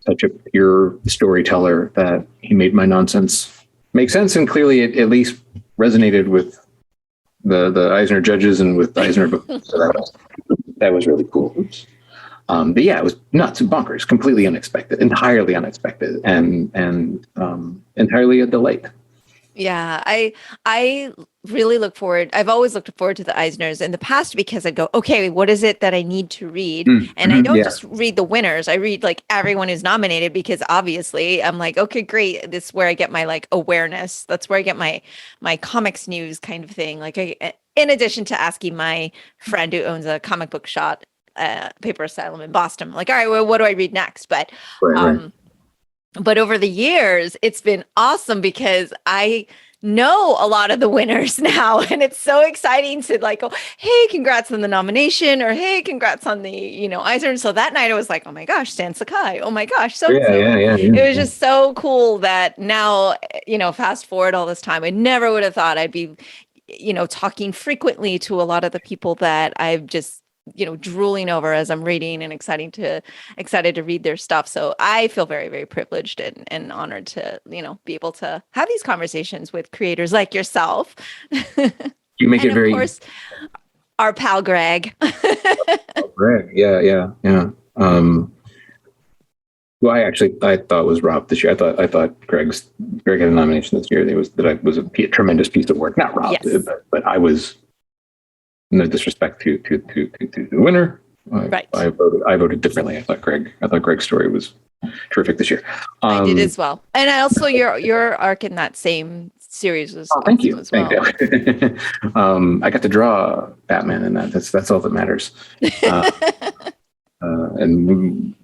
such a pure storyteller, that he made my nonsense make sense, and clearly it at least resonated with the Eisner judges and with Eisner books. So that was really cool. Oops. But yeah, it was nuts and bonkers, completely unexpected, entirely unexpected, and entirely a delight. Yeah, I really look forward. I've always looked forward to the Eisners in the past, because I go, okay, what is it that I need to read? And I don't just read the winners. I read like everyone who's nominated, because obviously I'm like, okay, great. This is where I get my like awareness. That's where I get my comics news kind of thing. Like in addition to asking my friend who owns a comic book shop, Paper Asylum in Boston, I'm like, all right, well, what do I read next? But right. But over the years, it's been awesome, because I know a lot of the winners now, and it's so exciting to like go, hey, congrats on the nomination, or hey, congrats on the Eisner. And so that night I was like, oh my gosh, Stan Sakai, oh my gosh, so it was just so cool that now, fast forward all this time, I never would have thought I'd be talking frequently to a lot of the people that I've just drooling over as I'm reading and excited to read their stuff. So I feel very, very privileged and honored to, be able to have these conversations with creators like yourself. You make And it of very course, our pal Greg. Greg. Yeah. Well, I thought it was Rob this year. I thought Greg had a nomination this year. That was a tremendous piece of work. Not Rob, Yes. but I was, no disrespect to the winner. Right. I voted differently. I thought Greg's story was terrific this year. I did as well. And I also your arc in that same series was thank you. as well. Thank you. I got to draw Batman in that. That's all that matters. And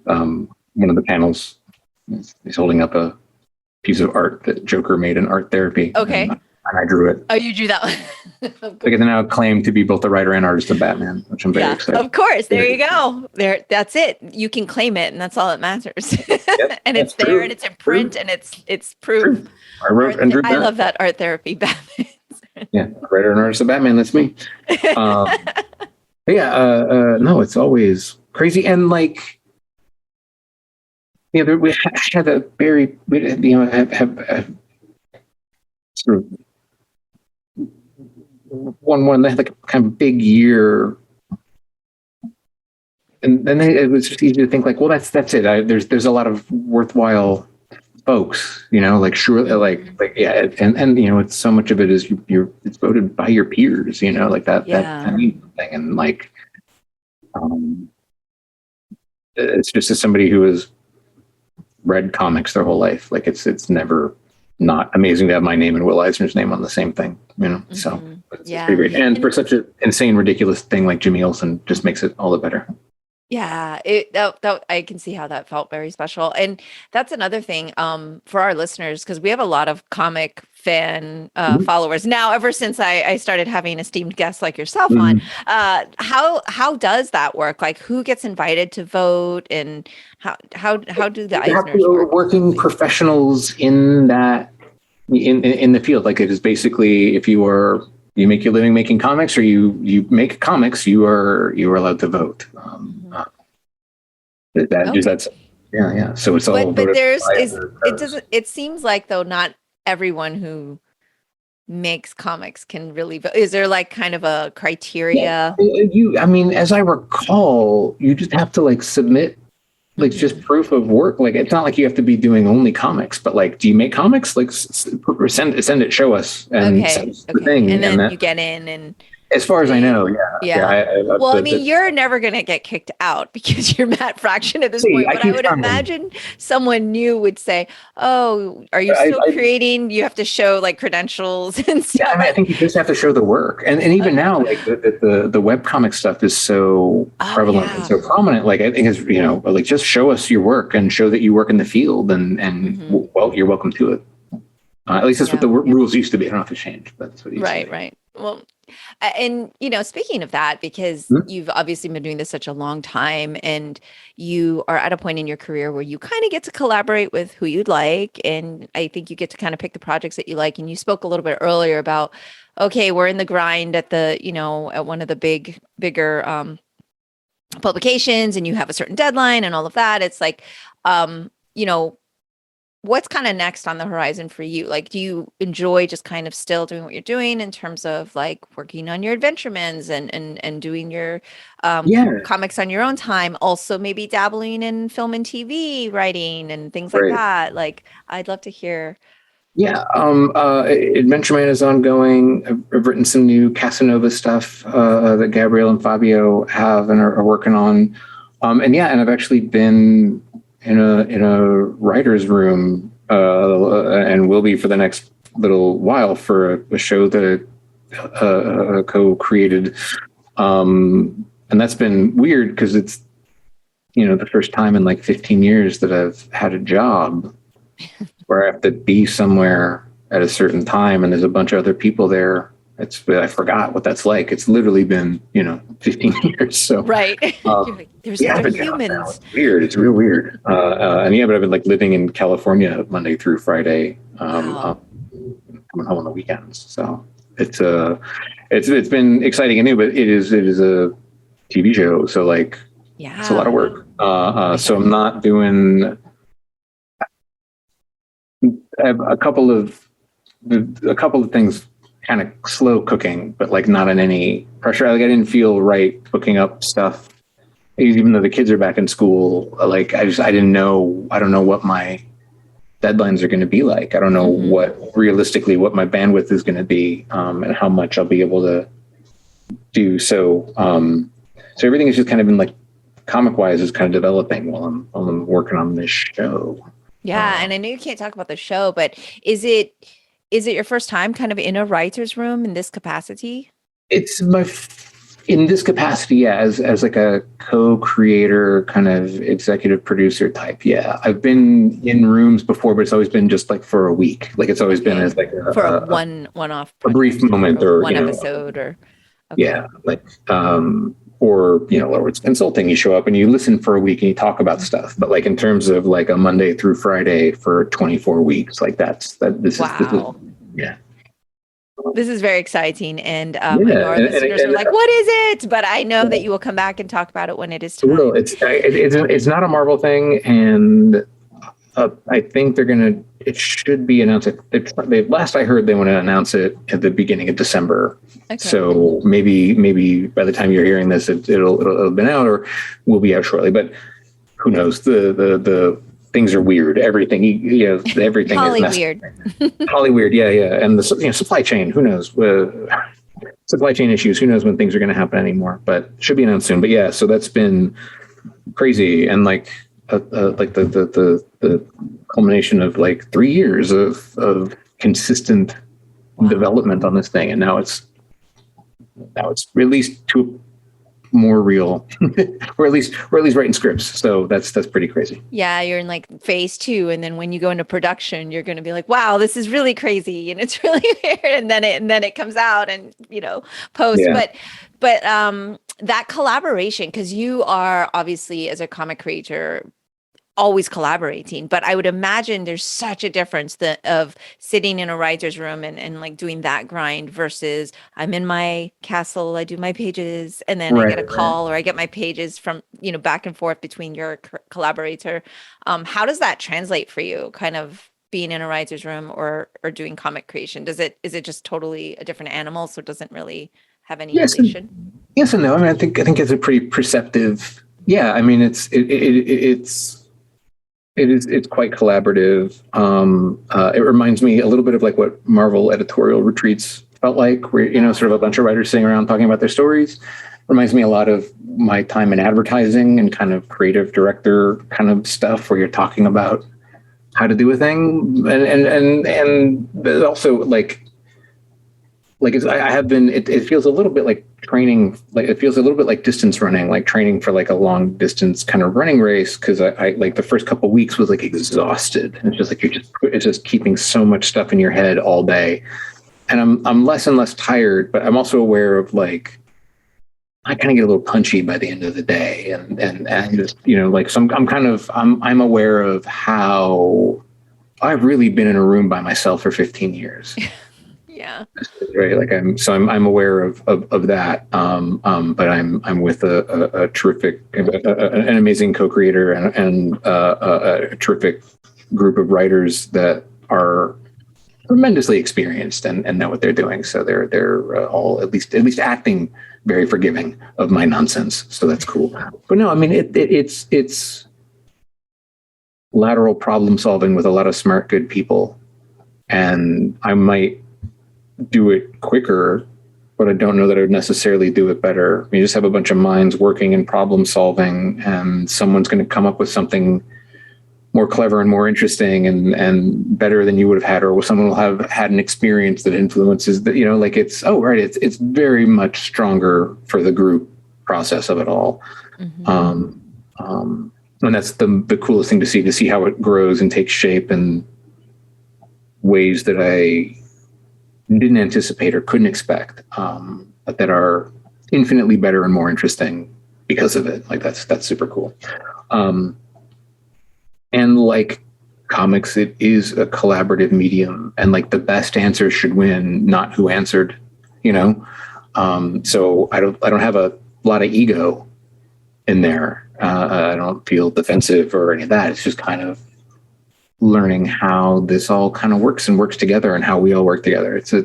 one of the panels, he's holding up a piece of art that Joker made in art therapy. Okay. And I drew it. Oh, you drew that one. I get to now claim to be both the writer and artist of Batman, which I'm very excited. Of course. There you go. That's it. You can claim it, and that's all that matters. Yep, and it's there, and it's in print, and it's proof. I wrote and drew I love that art therapy Batman. Yeah, writer and artist of Batman. That's me. No, it's always crazy, and like, we had a very, have sort of one they had like a kind of big year, and then it was just easy to think like, well, that's it. There's a lot of worthwhile folks, like surely, and it's so much of it is it's voted by your peers, like that thing, and like, it's just as somebody who has read comics their whole life, like it's never not amazing to have my name and Will Eisner's name on the same thing, so it's pretty great. And for such an insane, ridiculous thing like Jimmy Olsen just makes it all the better. Yeah, that I can see how that felt very special. And that's another thing for our listeners, because we have a lot of comic fan followers now, ever since I started having esteemed guests like yourself on. How does that work? Like, who gets invited to vote, and how do the Eisners work? Working professionals in that in the field. Like, it is basically, if you make your living making comics, or you make comics, you are allowed to vote. That's So it's all. But it seems like, though, not everyone who makes comics can really vote. Is there like kind of a criteria? As I recall, you just have to like submit like just proof of work. Like, it's not like you have to be doing only comics, but like, do you make comics? Like, send it, show us, and send the thing, and then you get in. And as far as I know, you're never going to get kicked out because you're Matt Fraction at this point. But I would imagine someone new would say, "Oh, are you still creating? You have to show like credentials and stuff." Yeah, I think you just have to show the work, and even now, like the webcomic stuff is so prevalent and so prominent. Like, I think it's like, just show us your work and show that you work in the field, and well, you're welcome to it. At least that's what the rules used to be. I don't know if it's changed, but that's what it used to be. Right. Well, and speaking of that, because you've obviously been doing this such a long time, and you are at a point in your career where you kind of get to collaborate with who you'd like, and I think you get to kind of pick the projects that you like. And you spoke a little bit earlier about, okay, we're in the grind at the at one of the bigger publications, and you have a certain deadline and all of that. It's like, what's kind of next on the horizon for you? Like, do you enjoy just kind of still doing what you're doing in terms of like working on your Adventuremans and doing your comics on your own time? Also, maybe dabbling in film and TV writing and things like that. Like, I'd love to hear. Yeah, Adventureman is ongoing. I've written some new Casanova stuff that Gabrielle and Fabio have and are working on. And I've actually been in a writer's room and will be for the next little while for a show that I co-created. And that's been weird because it's, the first time in like 15 years that I've had a job where I have to be somewhere at a certain time and there's a bunch of other people there. I forgot what that's like. It's literally been, 15 years. So there's other humans. It's weird. It's real weird. But I've been like living in California Monday through Friday, coming home on the weekends. So it's been exciting and new, but it is TV show. So like, Yeah. it's a lot of work. So I'm not doing. I have a couple of things kind of slow cooking, but like not in any pressure. Like I didn't feel right cooking up stuff, even though the kids are back in school. Like I don't know what my deadlines are going to be like. I don't know what realistically what my bandwidth is going to be, and how much I'll be able to do. So everything is just kind of been like comic wise is kind of developing while I'm working on this show. Yeah, and I know you can't talk about the show, but is it your first time kind of in a writer's room in this capacity? It's in this capacity, yeah, as like a co-creator, kind of executive producer type. Yeah, I've been in rooms before, but it's always been just like for a week. Like it's always been as like a one-off, a brief moment, or one episode, or yeah, like or or it's consulting. You show up and you listen for a week and you talk about stuff. But like in terms of like a Monday through Friday for 24 weeks, like this is yeah. This is very exciting, and I know our listeners are like, "What is it?" But I know that you will come back and talk about it when it is time. Well, it's not a Marvel thing, and I think they're gonna. It should be announced. Last I heard, they want to announce it at the beginning of December. Okay. So maybe by the time you're hearing this, it'll have been out or will be out shortly. But who knows? The things are weird. Everything everything Holly is weird. Holly weird. Yeah. And the supply chain. Who knows? Supply chain issues. Who knows when things are going to happen anymore? But should be announced soon. But yeah, so that's been crazy, and like the culmination of like 3 years of consistent development on this thing, and now it's released to more real, or at least writing scripts. So that's pretty crazy. Yeah, you're in like phase 2, and then when you go into production, you're going to be like, "Wow, this is really crazy," and it's really weird, and then it comes out and post. Yeah. But that collaboration, because you are obviously as a comic creator always collaborating, but I would imagine there's such a difference of sitting in a writer's room and like doing that grind versus I'm in my castle, I do my pages, and then I get a call or I get my pages from, back and forth between your collaborator. How does that translate for you, kind of being in a writer's room or doing comic creation? Is it just totally a different animal, so it doesn't really have any relation? Yes and no. I mean, I think it's a pretty perceptive. Yeah, I mean, it's quite collaborative. It reminds me a little bit of like what Marvel editorial retreats felt like, where sort of a bunch of writers sitting around talking about their stories. Reminds me a lot of my time in advertising and kind of creative director kind of stuff, where you're talking about how to do a thing, and also like I have been. It feels a little bit like training. Like it feels a little bit like distance running, like training for like a long distance kind of running race. Because I like the first couple of weeks was like exhausted. It's just like it's just keeping so much stuff in your head all day, and I'm less and less tired. But I'm also aware of like I kind of get a little punchy by the end of the day, and just like so I'm aware of how I've really been in a room by myself for 15 years. Yeah. Right. Like I'm aware of that. But I'm with a terrific, an amazing co-creator and a terrific group of writers that are tremendously experienced and know what they're doing. So they're all at least acting very forgiving of my nonsense. So that's cool. But no, I mean it's lateral problem solving with a lot of smart, good people, and I might do it quicker, but I don't know that I would necessarily do it better. You just have a bunch of minds working and problem solving, and someone's going to come up with something more clever and more interesting and better than you would have had, or someone will have had an experience that influences that, like it's very much stronger for the group process of it all. Mm-hmm. And that's the coolest thing to see how it grows and takes shape in ways that I didn't anticipate or couldn't expect, but that are infinitely better and more interesting because of it. Like that's super cool. And like comics, it is a collaborative medium, and like the best answer should win, not who answered, So I don't have a lot of ego in there. I don't feel defensive or any of that. It's just kind of learning how this all kind of works together and how we all work together. It's I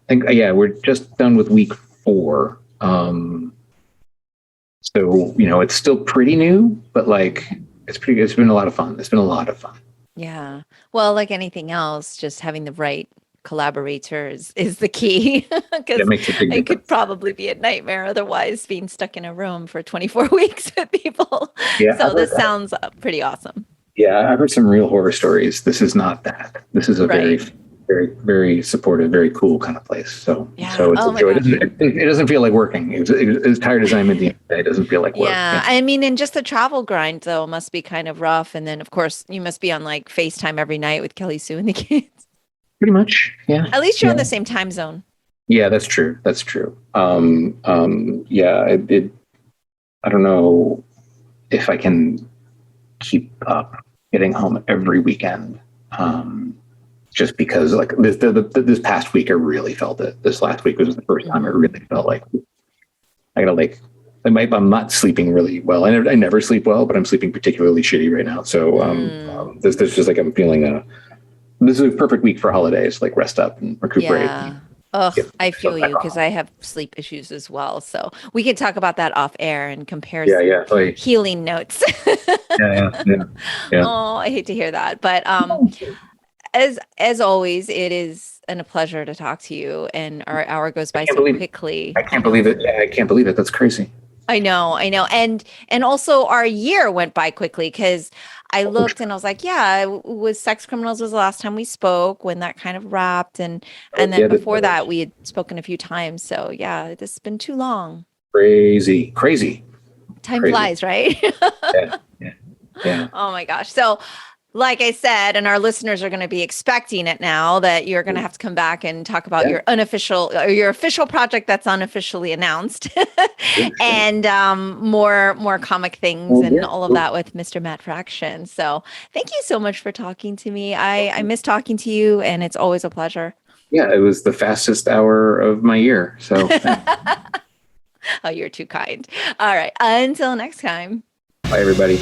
think, yeah, we're just done with week 4. So, it's still pretty new, but like, it's been a lot of fun. It's been a lot of fun. Yeah. Well, like anything else, just having the right collaborators is the key, because It makes a big it could difference. probably be a nightmare otherwise, being stuck in a room for 24 weeks with people. Yeah, So this sounds pretty awesome. Yeah, I've heard some real horror stories. This is not that. This is a very, Right. very, very supportive, very cool kind of place. So Yeah. it's Oh a my joy. gosh. It doesn't feel like working. As tired as I am at the end of the day, it doesn't feel like work. Yeah. I mean, and just the travel grind though must be kind of rough. And then of course you must be on like FaceTime every night with Kelly Sue and the kids. Pretty much. Yeah. At least you're on Yeah. the same time zone. Yeah, that's true. That's true. Yeah, I don't know if I can keep up getting home every weekend. Just because like this past week, I really felt it. This last week was the first time I really felt like I gotta like, I'm not sleeping really well. I never sleep well, but I'm sleeping particularly shitty right now. So, there's just like, I'm feeling this is a perfect week for holidays, like rest up and recuperate. Yeah. Oh, Get I feel myself you back because on. I have sleep issues as well. So we can talk about that off air and compare Yeah, some yeah, like, healing notes. yeah. Oh, I hate to hear that. But as always, it is a pleasure to talk to you, and our hour goes by can't so believe- quickly. I can't believe it. Yeah, I can't believe it. That's crazy. I know. And also our year went by quickly because I looked and I was like, yeah, it was Sex Criminals was the last time we spoke, when that kind of wrapped, and then Yeah, before that we had spoken a few times. So yeah, this has been too long. Crazy. Time Crazy. flies, right? Yeah. Oh my gosh. So like I said, and our listeners are going to be expecting it now, that you're going to have to come back and talk about your official project that's unofficially announced, and more comic things and all of that with Mr. Matt Fraction. So thank you so much for talking to me. I miss talking to you, and it's always a pleasure. Yeah, it was the fastest hour of my year. So Oh, you're too kind. All right. Until next time. bye, everybody.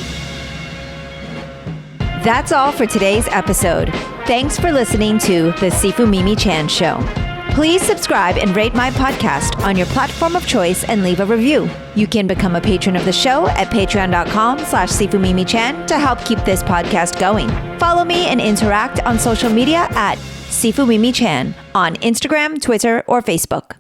That's all for today's episode. Thanks for listening to The Sifu Mimi Chan Show. Please subscribe and rate my podcast on your platform of choice and leave a review. You can become a patron of the show at patreon.com/SifuMimiChan to help keep this podcast going. Follow me and interact on social media at Sifu Mimi Chan on Instagram, Twitter, or Facebook.